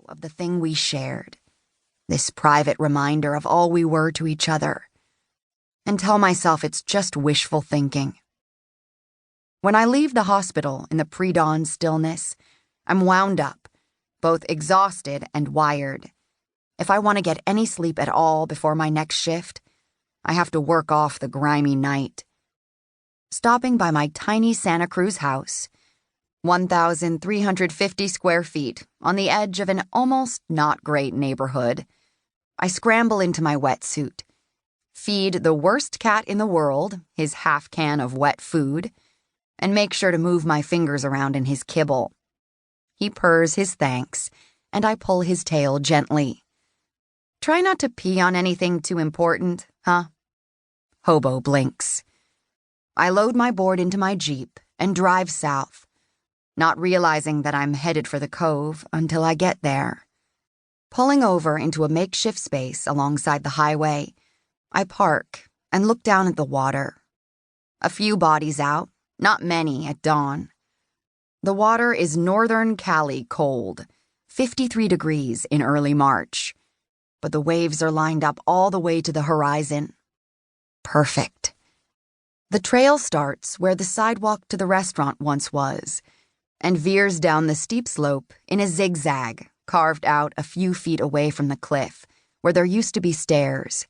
of the thing we shared, this private reminder of all we were to each other, and tell myself it's just wishful thinking. When I leave the hospital in the pre-dawn stillness, I'm wound up, both exhausted and wired. If I want to get any sleep at all before my next shift, I have to work off the grimy night. Stopping by my tiny Santa Cruz house, 1,350 square feet on the edge of an almost not great neighborhood, I scramble into my wetsuit, feed the worst cat in the world his half can of wet food, and make sure to move my fingers around in his kibble. He purrs his thanks, and I pull his tail gently. Try not to pee on anything too important, huh? Hobo blinks. I load my board into my Jeep and drive south, not realizing that I'm headed for the cove until I get there. Pulling over into a makeshift space alongside the highway, I park and look down at the water. A few bodies out, not many at dawn. The water is northern Cali cold, 53 degrees in early March, but the waves are lined up all the way to the horizon. Perfect. The trail starts where the sidewalk to the restaurant once was, and veers down the steep slope in a zigzag carved out a few feet away from the cliff, where there used to be stairs.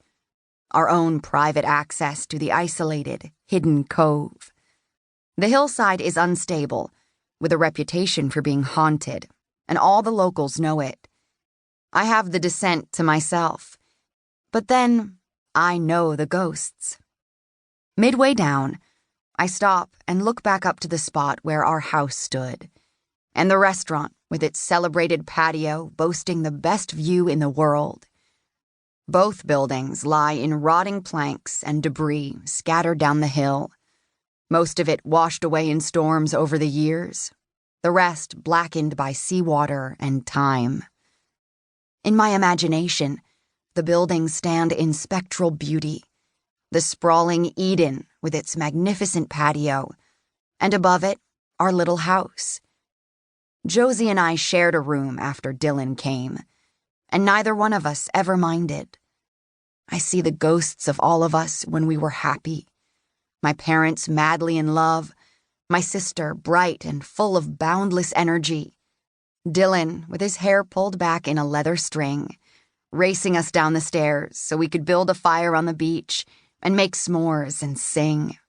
Our own private access to the isolated, hidden cove. The hillside is unstable, with a reputation for being haunted, and all the locals know it. I have the descent to myself, but then I know the ghosts. Midway down, I stop and look back up to the spot where our house stood, and the restaurant with its celebrated patio boasting the best view in the world. Both buildings lie in rotting planks and debris scattered down the hill, most of it washed away in storms over the years, the rest blackened by seawater and time. In my imagination, the buildings stand in spectral beauty, the sprawling Eden with its magnificent patio, and above it, our little house. Josie and I shared a room after Dylan came, and neither one of us ever minded. I see the ghosts of all of us when we were happy. My parents madly in love, my sister bright and full of boundless energy, Dylan with his hair pulled back in a leather string, racing us down the stairs so we could build a fire on the beach and make s'mores and sing.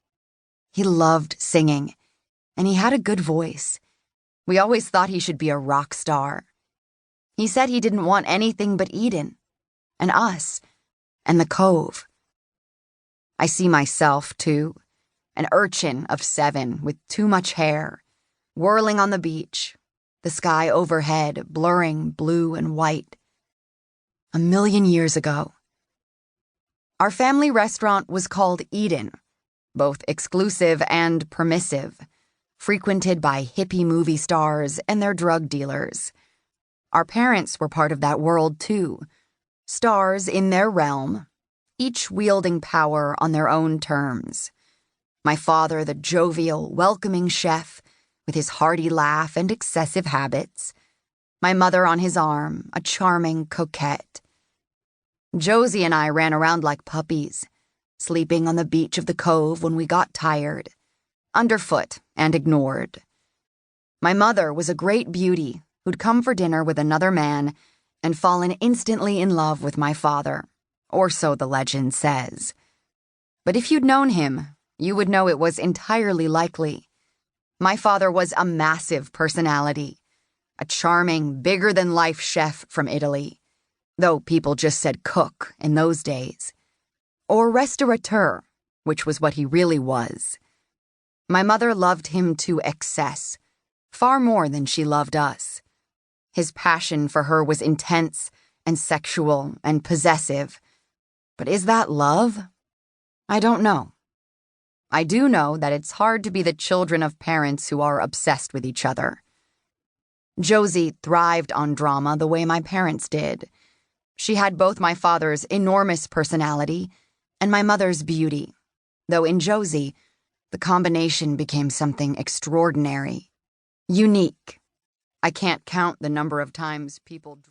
He loved singing, and he had a good voice. We always thought he should be a rock star. He said he didn't want anything but Eden, and us, and the cove. I see myself, too, an urchin of 7 with too much hair, whirling on the beach, the sky overhead blurring blue and white. 1,000,000 years ago. Our family restaurant was called Eden, both exclusive and permissive, frequented by hippie movie stars and their drug dealers. Our parents were part of that world, too, stars in their realm, each wielding power on their own terms. My father, the jovial, welcoming chef, with his hearty laugh and excessive habits. My mother on his arm, a charming coquette. Josie and I ran around like puppies, sleeping on the beach of the cove when we got tired, underfoot and ignored. My mother was a great beauty who'd come for dinner with another man and fallen instantly in love with my father, or so the legend says. But if you'd known him, you would know it was entirely likely. My father was a massive personality, a charming, bigger-than-life chef from Italy, though people just said cook in those days, or restaurateur, which was what he really was. My mother loved him to excess, far more than she loved us. His passion for her was intense and sexual and possessive. But is that love? I don't know. I do know that it's hard to be the children of parents who are obsessed with each other. Josie thrived on drama the way my parents did. She had both my father's enormous personality and my mother's beauty, though in Josie, the combination became something extraordinary, unique. I can't count the number of times people